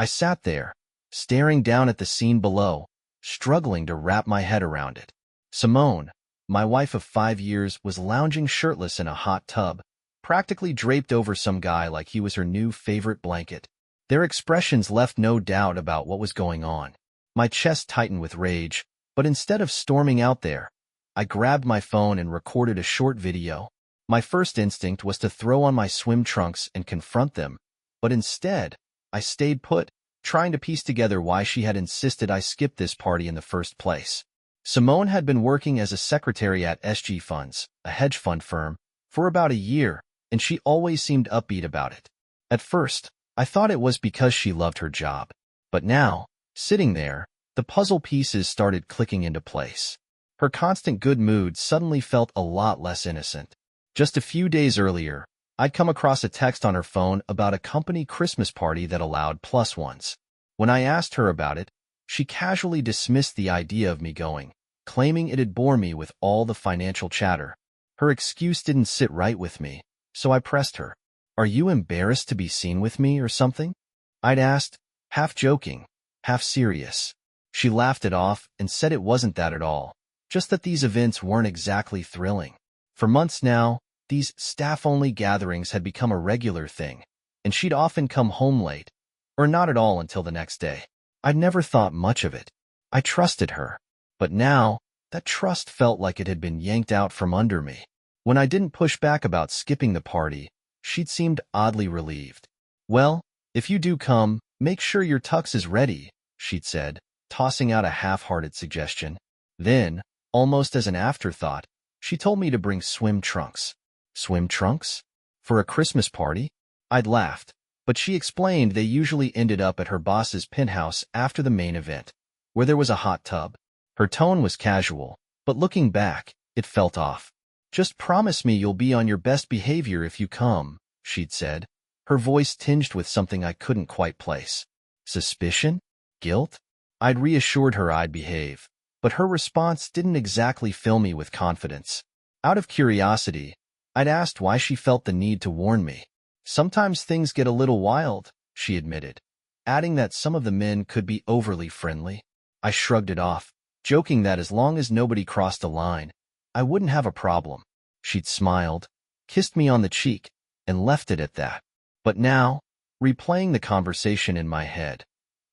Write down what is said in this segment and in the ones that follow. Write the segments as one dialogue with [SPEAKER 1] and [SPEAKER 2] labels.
[SPEAKER 1] I sat there, staring down at the scene below, struggling to wrap my head around it. Simone, my wife of 5 years, was lounging shirtless in a hot tub, practically draped over some guy like he was her new favorite blanket. Their expressions left no doubt about what was going on. My chest tightened with rage, but instead of storming out there, I grabbed my phone and recorded a short video. My first instinct was to throw on my swim trunks and confront them, but instead, I stayed put, trying to piece together why she had insisted I skip this party in the first place. Simone had been working as a secretary at SG Funds, a hedge fund firm, for about a year, and she always seemed upbeat about it. At first, I thought it was because she loved her job. But now, sitting there, the puzzle pieces started clicking into place. Her constant good mood suddenly felt a lot less innocent. Just a few days earlier, I'd come across a text on her phone about a company Christmas party that allowed +1s. When I asked her about it, she casually dismissed the idea of me going, claiming it'd bore me with all the financial chatter. Her excuse didn't sit right with me, so I pressed her. "Are you embarrassed to be seen with me or something?" I'd asked, half joking, half serious. She laughed it off and said it wasn't that at all, just that these events weren't exactly thrilling. For months now, these staff-only gatherings had become a regular thing, and she'd often come home late, or not at all until the next day. I'd never thought much of it. I trusted her. But now, that trust felt like it had been yanked out from under me. When I didn't push back about skipping the party, she'd seemed oddly relieved. "Well, if you do come, make sure your tux is ready," she'd said, tossing out a half-hearted suggestion. Then, almost as an afterthought, she told me to bring swim trunks. Swim trunks? For a Christmas party? I'd laughed, but she explained they usually ended up at her boss's penthouse after the main event, where there was a hot tub. Her tone was casual, but looking back, it felt off. "Just promise me you'll be on your best behavior if you come," she'd said, her voice tinged with something I couldn't quite place. Suspicion? Guilt? I'd reassured her I'd behave, but her response didn't exactly fill me with confidence. Out of curiosity, I'd asked why she felt the need to warn me. "Sometimes things get a little wild," she admitted, adding that some of the men could be overly friendly. I shrugged it off, joking that as long as nobody crossed a line, I wouldn't have a problem. She'd smiled, kissed me on the cheek, and left it at that. But now, replaying the conversation in my head,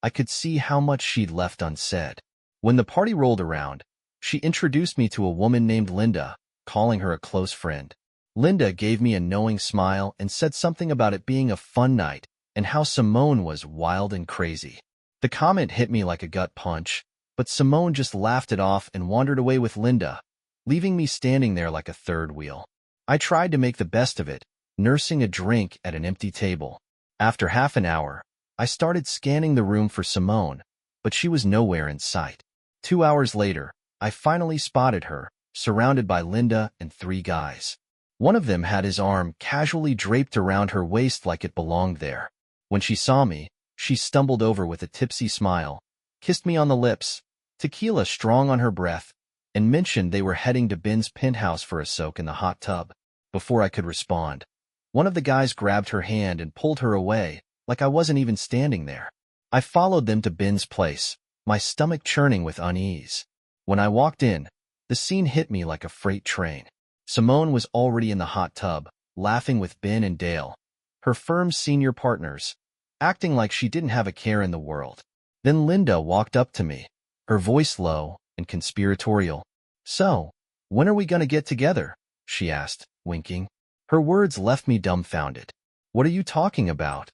[SPEAKER 1] I could see how much she'd left unsaid. When the party rolled around, she introduced me to a woman named Linda, calling her a close friend. Linda gave me a knowing smile and said something about it being a fun night and how Simone was wild and crazy. The comment hit me like a gut punch, but Simone just laughed it off and wandered away with Linda, leaving me standing there like a third wheel. I tried to make the best of it, nursing a drink at an empty table. After half an hour, I started scanning the room for Simone, but she was nowhere in sight. 2 hours later, I finally spotted her, surrounded by Linda and 3 guys. One of them had his arm casually draped around her waist like it belonged there. When she saw me, she stumbled over with a tipsy smile, kissed me on the lips, tequila strong on her breath, and mentioned they were heading to Ben's penthouse for a soak in the hot tub. Before I could respond, one of the guys grabbed her hand and pulled her away, like I wasn't even standing there. I followed them to Ben's place, my stomach churning with unease. When I walked in, the scene hit me like a freight train. Simone was already in the hot tub, laughing with Ben and Dale, her firm's senior partners, acting like she didn't have a care in the world. Then Linda walked up to me, her voice low and conspiratorial. "So, when are we going to get together?" she asked, winking. Her words left me dumbfounded. "What are you talking about?"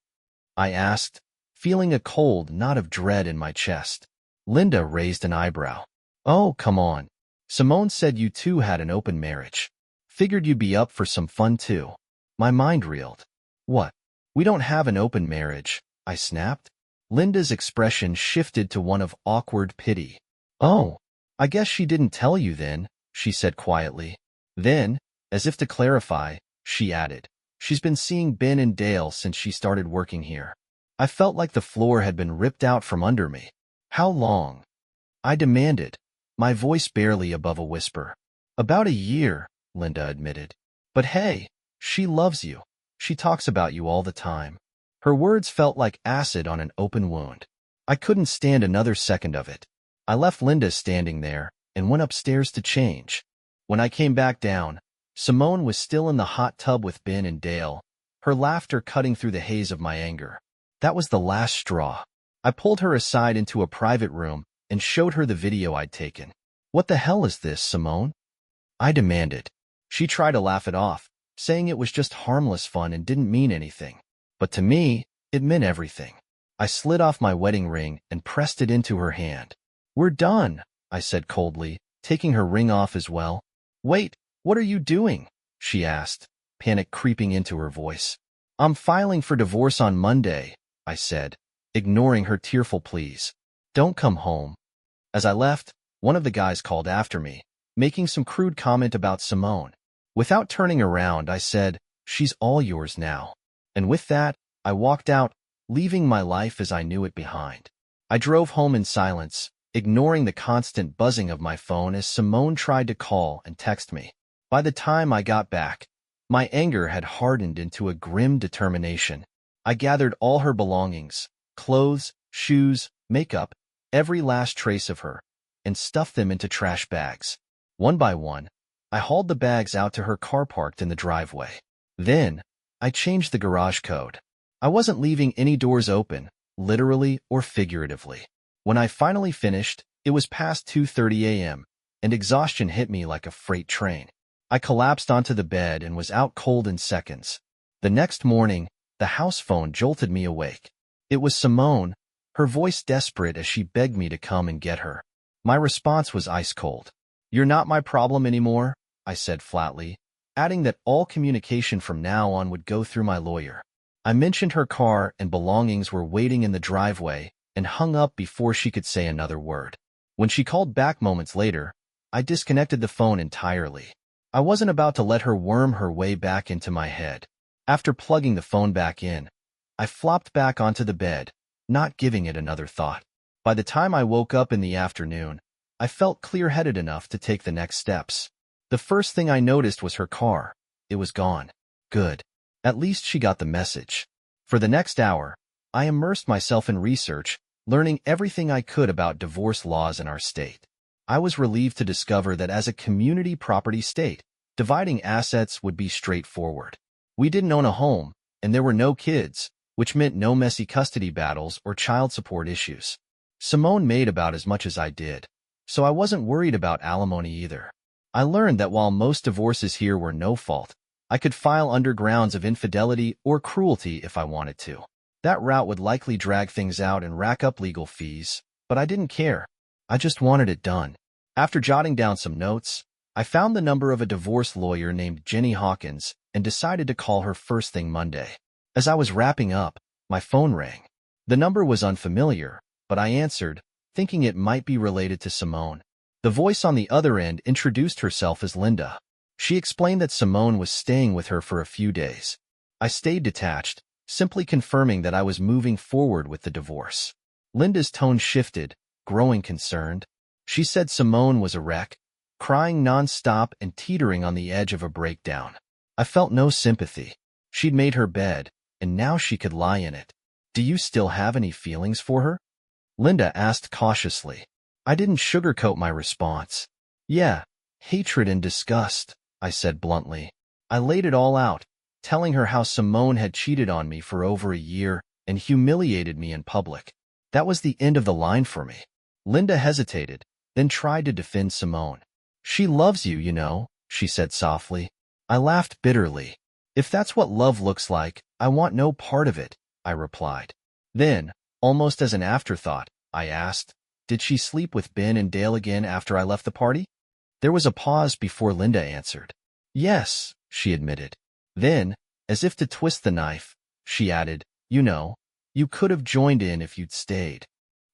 [SPEAKER 1] I asked, feeling a cold knot of dread in my chest. Linda raised an eyebrow. "Oh, come on. Simone said you two had an open marriage. Figured you'd be up for some fun too." My mind reeled. "What? We don't have an open marriage," I snapped. Linda's expression shifted to one of awkward pity. "Oh, I guess she didn't tell you then," she said quietly. Then, as if to clarify, she added, "She's been seeing Ben and Dale since she started working here." I felt like the floor had been ripped out from under me. "How long?" I demanded, my voice barely above a whisper. "About a year," Linda admitted. "But hey, she loves you. She talks about you all the time." Her words felt like acid on an open wound. I couldn't stand another second of it. I left Linda standing there and went upstairs to change. When I came back down, Simone was still in the hot tub with Ben and Dale, her laughter cutting through the haze of my anger. That was the last straw. I pulled her aside into a private room and showed her the video I'd taken. "What the hell is this, Simone?" I demanded. She tried to laugh it off, saying it was just harmless fun and didn't mean anything. But to me, it meant everything. I slid off my wedding ring and pressed it into her hand. "We're done," I said coldly, taking her ring off as well. "Wait, what are you doing?" she asked, panic creeping into her voice. "I'm filing for divorce on Monday," I said, ignoring her tearful pleas. "Don't come home." As I left, one of the guys called after me, making some crude comment about Simone. Without turning around, I said, "She's all yours now." And with that, I walked out, leaving my life as I knew it behind. I drove home in silence, ignoring the constant buzzing of my phone as Simone tried to call and text me. By the time I got back, my anger had hardened into a grim determination. I gathered all her belongings, clothes, shoes, makeup, every last trace of her, and stuffed them into trash bags. One by one, I hauled the bags out to her car parked in the driveway. Then, I changed the garage code. I wasn't leaving any doors open, literally or figuratively. When I finally finished, it was past 2:30 a.m., and exhaustion hit me like a freight train. I collapsed onto the bed and was out cold in seconds. The next morning, the house phone jolted me awake. It was Simone, her voice desperate as she begged me to come and get her. My response was ice cold. "You're not my problem anymore," I said flatly, adding that all communication from now on would go through my lawyer. I mentioned her car and belongings were waiting in the driveway and hung up before she could say another word. When she called back moments later, I disconnected the phone entirely. I wasn't about to let her worm her way back into my head. After plugging the phone back in, I flopped back onto the bed, not giving it another thought. By the time I woke up in the afternoon, I felt clear-headed enough to take the next steps. The first thing I noticed was her car. It was gone. Good. At least she got the message. For the next hour, I immersed myself in research, learning everything I could about divorce laws in our state. I was relieved to discover that as a community property state, dividing assets would be straightforward. We didn't own a home, and there were no kids, which meant no messy custody battles or child support issues. Simone made about as much as I did, so I wasn't worried about alimony either. I learned that while most divorces here were no fault, I could file under grounds of infidelity or cruelty if I wanted to. That route would likely drag things out and rack up legal fees, but I didn't care. I just wanted it done. After jotting down some notes, I found the number of a divorce lawyer named Jenny Hawkins and decided to call her first thing Monday. As I was wrapping up, my phone rang. The number was unfamiliar, but I answered, thinking it might be related to Simone. The voice on the other end introduced herself as Linda. She explained that Simone was staying with her for a few days. I stayed detached, simply confirming that I was moving forward with the divorce. Linda's tone shifted, growing concerned. She said Simone was a wreck, crying nonstop and teetering on the edge of a breakdown. I felt no sympathy. She'd made her bed, and now she could lie in it. "Do you still have any feelings for her?" Linda asked cautiously. I didn't sugarcoat my response. "Yeah, hatred and disgust," I said bluntly. I laid it all out, telling her how Simone had cheated on me for over a year and humiliated me in public. That was the end of the line for me. Linda hesitated, then tried to defend Simone. "She loves you, you know," she said softly. I laughed bitterly. "If that's what love looks like, I want no part of it," I replied. Then, almost as an afterthought, I asked, "Did she sleep with Ben and Dale again after I left the party?" There was a pause before Linda answered. "Yes," she admitted. Then, as if to twist the knife, she added, "You know, you could have joined in if you'd stayed."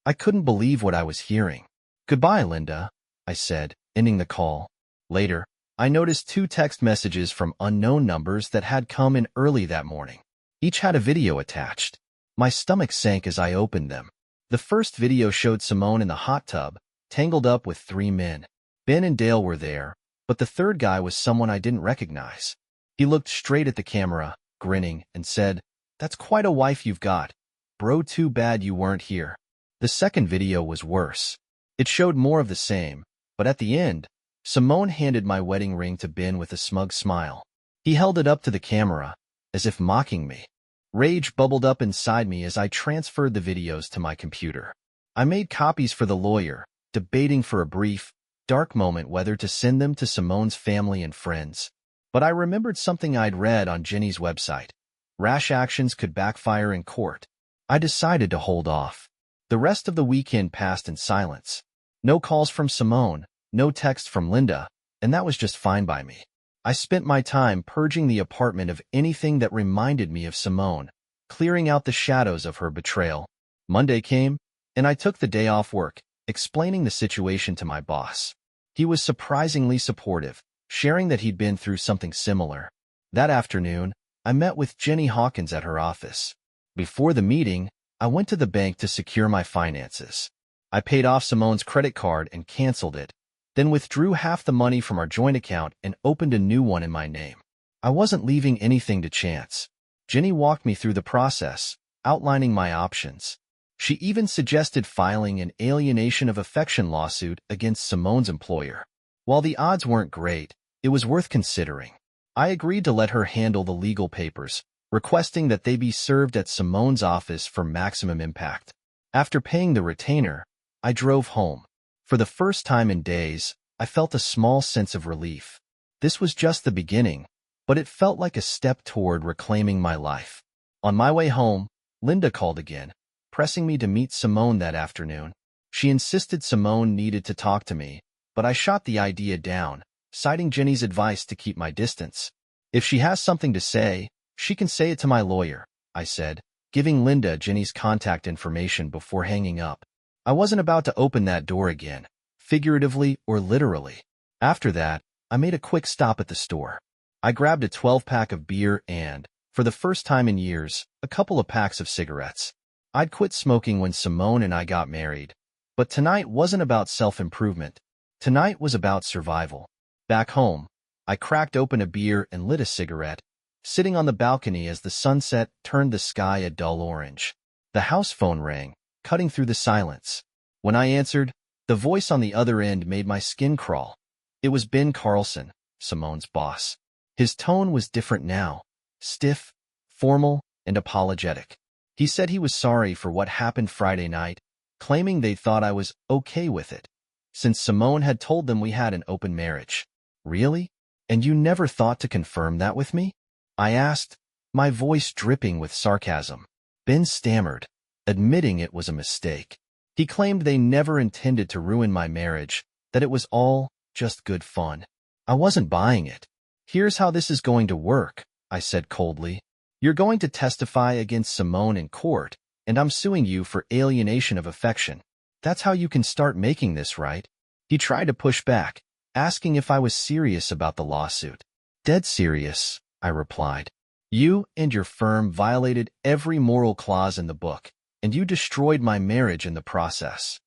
[SPEAKER 1] I couldn't believe what I was hearing. "Goodbye, Linda," I said, ending the call. Later, I noticed 2 text messages from unknown numbers that had come in early that morning. Each had a video attached. My stomach sank as I opened them. The first video showed Simone in the hot tub, tangled up with 3 men. Ben and Dale were there, but the third guy was someone I didn't recognize. He looked straight at the camera, grinning, and said, That's quite a wife you've got. Bro, too bad you weren't here. The second video was worse. It showed more of the same, but at the end, Simone handed my wedding ring to Ben with a smug smile. He held it up to the camera, as if mocking me. Rage bubbled up inside me as I transferred the videos to my computer. I made copies for the lawyer, debating for a brief, dark moment whether to send them to Simone's family and friends. But I remembered something I'd read on Jenny's website. Rash actions could backfire in court. I decided to hold off. The rest of the weekend passed in silence. No calls from Simone, no text from Linda, and that was just fine by me. I spent my time purging the apartment of anything that reminded me of Simone, clearing out the shadows of her betrayal. Monday came, and I took the day off work, explaining the situation to my boss. He was surprisingly supportive, sharing that he'd been through something similar. That afternoon, I met with Jenny Hawkins at her office. Before the meeting, I went to the bank to secure my finances. I paid off Simone's credit card and canceled it, then withdrew half the money from our joint account and opened a new one in my name. I wasn't leaving anything to chance. Jenny walked me through the process, outlining my options. She even suggested filing an alienation of affection lawsuit against Simone's employer. While the odds weren't great, it was worth considering. I agreed to let her handle the legal papers, requesting that they be served at Simone's office for maximum impact. After paying the retainer, I drove home. For the first time in days, I felt a small sense of relief. This was just the beginning, but it felt like a step toward reclaiming my life. On my way home, Linda called again, pressing me to meet Simone that afternoon. She insisted Simone needed to talk to me, but I shot the idea down, citing Jenny's advice to keep my distance. If she has something to say, she can say it to my lawyer, I said, giving Linda Jenny's contact information before hanging up. I wasn't about to open that door again, figuratively or literally. After that, I made a quick stop at the store. I grabbed a 12-pack of beer and, for the first time in years, a couple of packs of cigarettes. I'd quit smoking when Simone and I got married, but tonight wasn't about self-improvement. Tonight was about survival. Back home, I cracked open a beer and lit a cigarette, sitting on the balcony as the sunset turned the sky a dull orange. The house phone rang, cutting through the silence. When I answered, the voice on the other end made my skin crawl. It was Ben Carlson, Simone's boss. His tone was different now, stiff, formal, and apologetic. He said he was sorry for what happened Friday night, claiming they thought I was okay with it, since Simone had told them we had an open marriage. Really? And you never thought to confirm that with me? I asked, my voice dripping with sarcasm. Ben stammered, admitting it was a mistake. He claimed they never intended to ruin my marriage, that it was all just good fun. I wasn't buying it. Here's how this is going to work, I said coldly. You're going to testify against Simone in court, and I'm suing you for alienation of affection. That's how you can start making this right. He tried to push back, asking if I was serious about the lawsuit. Dead serious, I replied. You and your firm violated every moral clause in the book, and you destroyed my marriage in the process.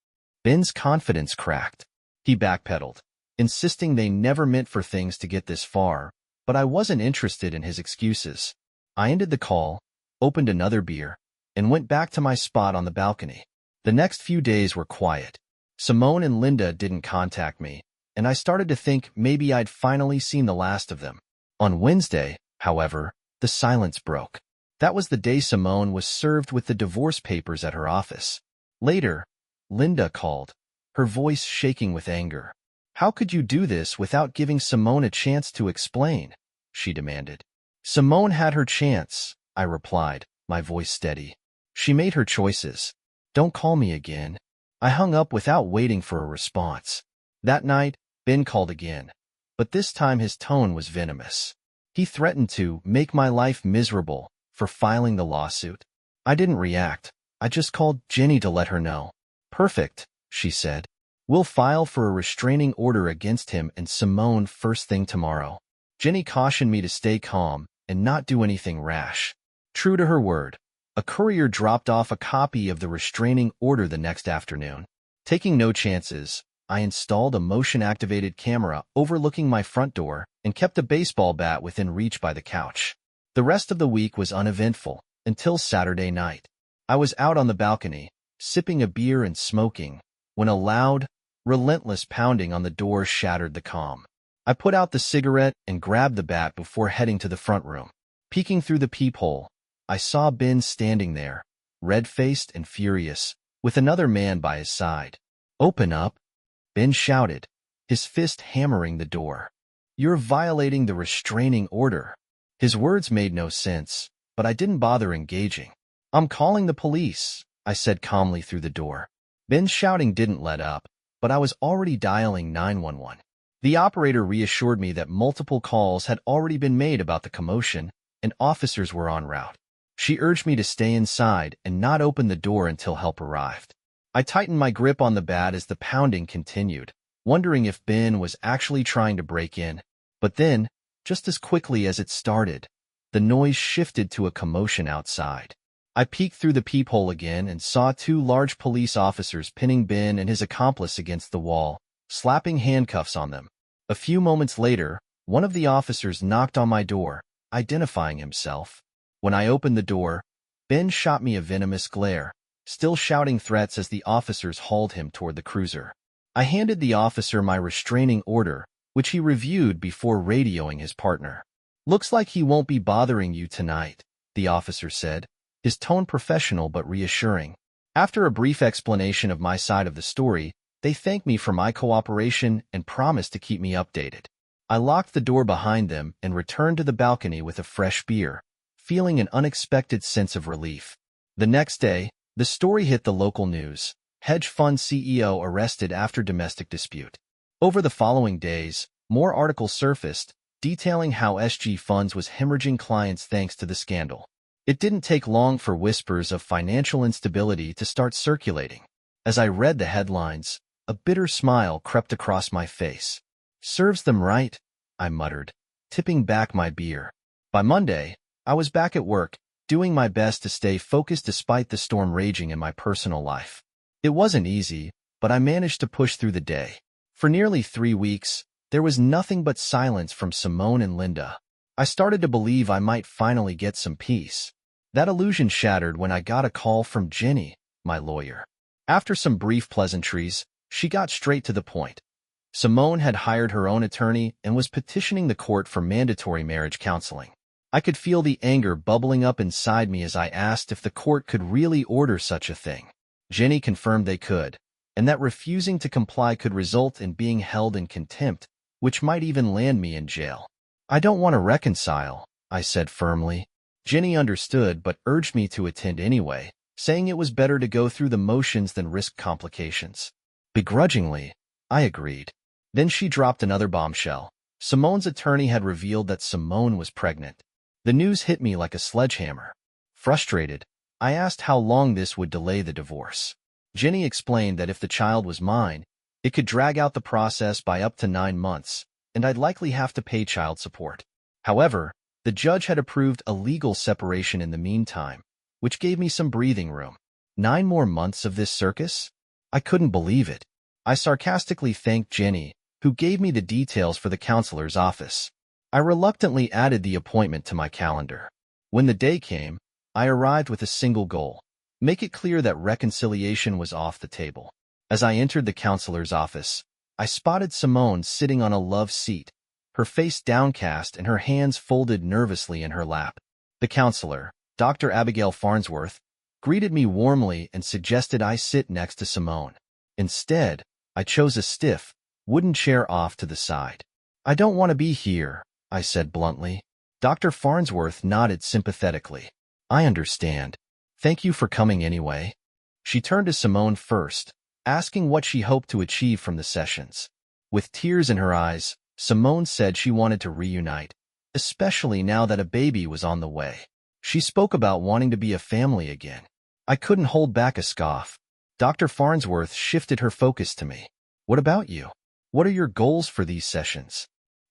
[SPEAKER 1] Ben's confidence cracked. He backpedaled, insisting they never meant for things to get this far, but I wasn't interested in his excuses. I ended the call, opened another beer, and went back to my spot on the balcony. The next few days were quiet. Simone and Linda didn't contact me, and I started to think maybe I'd finally seen the last of them. On Wednesday, however, the silence broke. That was the day Simone was served with the divorce papers at her office. Later, Linda called, her voice shaking with anger. How could you do this without giving Simone a chance to explain? She demanded. Simone had her chance, I replied, my voice steady. She made her choices. Don't call me again. I hung up without waiting for a response. That night, Ben called again, but this time his tone was venomous. He threatened to make my life miserable for filing the lawsuit. I didn't react. I just called Jenny to let her know. Perfect, she said. We'll file for a restraining order against him and Simone first thing tomorrow. Jenny cautioned me to stay calm and not do anything rash. True to her word, a courier dropped off a copy of the restraining order the next afternoon. Taking no chances, I installed a motion-activated camera overlooking my front door and kept a baseball bat within reach by the couch. The rest of the week was uneventful. until Saturday night. I was out on the balcony, sipping a beer and smoking, when a loud, relentless pounding on the door shattered the calm. I put out the cigarette and grabbed the bat before heading to the front room. Peeking through the peephole, I saw Ben standing there, red-faced and furious, with another man by his side. "Open up," Ben shouted, his fist hammering the door. "You're violating the restraining order." His words made no sense, but I didn't bother engaging. "I'm calling the police," I said calmly through the door. Ben's shouting didn't let up, but I was already dialing 911. The operator reassured me that multiple calls had already been made about the commotion, and officers were en route. She urged me to stay inside and not open the door until help arrived. I tightened my grip on the bat as the pounding continued, wondering if Ben was actually trying to break in. But then, just as quickly as it started, the noise shifted to a commotion outside. I peeked through the peephole again and saw two large police officers pinning Ben and his accomplice against the wall, slapping handcuffs on them. A few moments later, one of the officers knocked on my door, identifying himself. When I opened the door, Ben shot me a venomous glare, still shouting threats as the officers hauled him toward the cruiser. I handed the officer my restraining order, which he reviewed before radioing his partner. "Looks like he won't be bothering you tonight," the officer said, his tone professional but reassuring. After a brief explanation of my side of the story, they thanked me for my cooperation and promised to keep me updated. I locked the door behind them and returned to the balcony with a fresh beer, feeling an unexpected sense of relief. The next day, the story hit the local news. Hedge fund CEO arrested after domestic dispute. Over the following days, more articles surfaced, detailing how SG Funds was hemorrhaging clients thanks to the scandal. It didn't take long for whispers of financial instability to start circulating. As I read the headlines, a bitter smile crept across my face. "Serves them right," I muttered, tipping back my beer. By Monday, I was back at work, doing my best to stay focused despite the storm raging in my personal life. It wasn't easy, but I managed to push through the day. For nearly 3 weeks, there was nothing but silence from Simone and Linda. I started to believe I might finally get some peace. That illusion shattered when I got a call from Jenny, my lawyer. After some brief pleasantries, she got straight to the point. Simone had hired her own attorney and was petitioning the court for mandatory marriage counseling. I could feel the anger bubbling up inside me as I asked if the court could really order such a thing. Jenny confirmed they could, and that refusing to comply could result in being held in contempt, which might even land me in jail. "I don't want to reconcile," I said firmly. Jenny understood but urged me to attend anyway, saying it was better to go through the motions than risk complications. Begrudgingly, I agreed. Then she dropped another bombshell. Simone's attorney had revealed that Simone was pregnant. The news hit me like a sledgehammer. Frustrated, I asked how long this would delay the divorce. Jenny explained that if the child was mine, it could drag out the process by up to 9 months, and I'd likely have to pay child support. However, the judge had approved a legal separation in the meantime, which gave me some breathing room. 9 more months of this circus? I couldn't believe it. I sarcastically thanked Jenny, who gave me the details for the counselor's office. I reluctantly added the appointment to my calendar. When the day came, I arrived with a single goal: make it clear that reconciliation was off the table. As I entered the counselor's office, I spotted Simone sitting on a love seat, her face downcast and her hands folded nervously in her lap. The counselor, Dr. Abigail Farnsworth, greeted me warmly and suggested I sit next to Simone. Instead, I chose a stiff, wooden chair off to the side. "I don't want to be here," I said bluntly. Dr. Farnsworth nodded sympathetically. "I understand. Thank you for coming anyway." She turned to Simone first, asking what she hoped to achieve from the sessions. With tears in her eyes, Simone said she wanted to reunite, especially now that a baby was on the way. She spoke about wanting to be a family again. I couldn't hold back a scoff. Dr. Farnsworth shifted her focus to me. "What about you? What are your goals for these sessions?"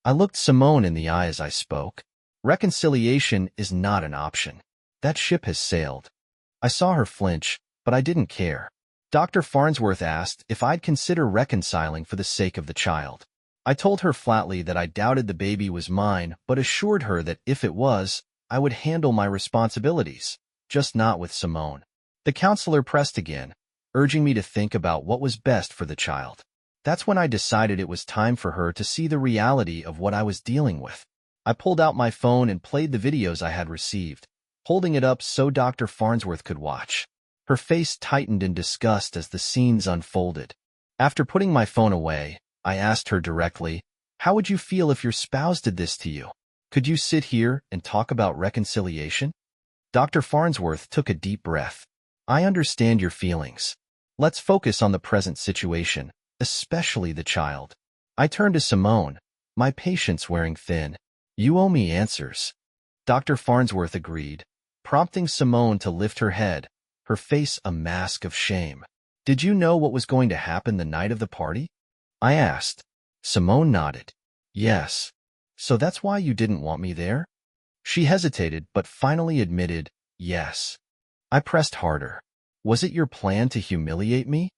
[SPEAKER 1] I looked Simone in the eye as I spoke. Reconciliation is not an option. That ship has sailed. I saw her flinch, but I didn't care. Dr. Farnsworth asked if I'd consider reconciling for the sake of the child. I told her flatly that I doubted the baby was mine, but assured her that if it was, I would handle my responsibilities. just not with Simone. The counselor pressed again, urging me to think about what was best for the child. That's when I decided it was time for her to see the reality of what I was dealing with. I pulled out my phone and played the videos I had received, holding it up so Dr. Farnsworth could watch. Her face tightened in disgust as the scenes unfolded. After putting my phone away, I asked her directly, "How would you feel if your spouse did this to you? Could you sit here and talk about reconciliation?" Dr. Farnsworth took a deep breath. "I understand your feelings. Let's focus on the present situation, especially the child." I turned to Simone, my patience wearing thin. "You owe me answers." Dr. Farnsworth agreed, prompting Simone to lift her head, her face a mask of shame. "Did you know what was going to happen the night of the party?" I asked. Simone nodded. "Yes. So that's why you didn't want me there?" She hesitated but finally admitted, "Yes." I pressed harder. "Was it your plan to humiliate me?"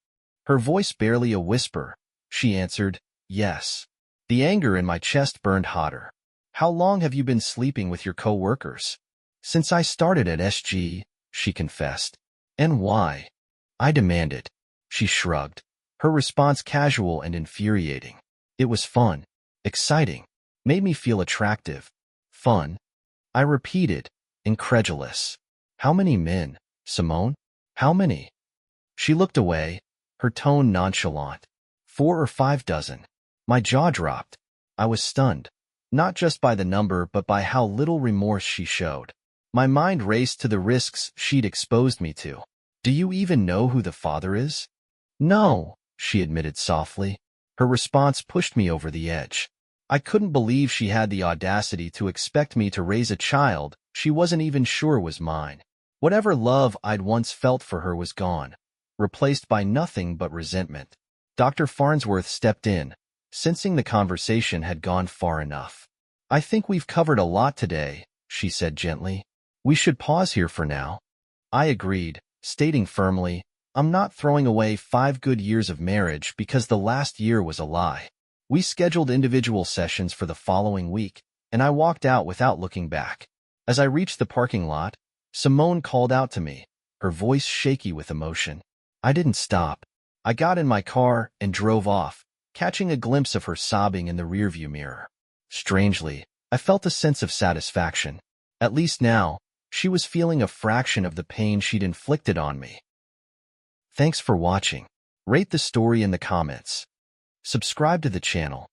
[SPEAKER 1] Her voice barely a whisper. She answered, "Yes." The anger in my chest burned hotter. "How long have you been sleeping with your co-workers?" "Since I started at SG," she confessed. "And why?" I demanded. She shrugged, her response casual and infuriating. "It was fun, exciting, made me feel attractive." "Fun?" I repeated, incredulous. "How many men, Simone? How many?" She looked away, her tone nonchalant. 4 or 5 dozen. My jaw dropped. I was stunned, not just by the number but by how little remorse she showed. My mind raced to the risks she'd exposed me to. "Do you even know who the father is?" "No," she admitted softly. Her response pushed me over the edge. I couldn't believe she had the audacity to expect me to raise a child she wasn't even sure was mine. Whatever love I'd once felt for her was gone, replaced by nothing but resentment. Dr. Farnsworth stepped in, sensing the conversation had gone far enough. "I think we've covered a lot today," she said gently. "We should pause here for now." I agreed, stating firmly, "I'm not throwing away 5 good years of marriage because the last year was a lie." We scheduled individual sessions for the following week, and I walked out without looking back. As I reached the parking lot, Simone called out to me, her voice shaky with emotion. I didn't stop. I got in my car and drove off, catching a glimpse of her sobbing in the rearview mirror. Strangely, I felt a sense of satisfaction. At least now, she was feeling a fraction of the pain she'd inflicted on me. Thanks for watching. Rate the story in the comments. Subscribe to the channel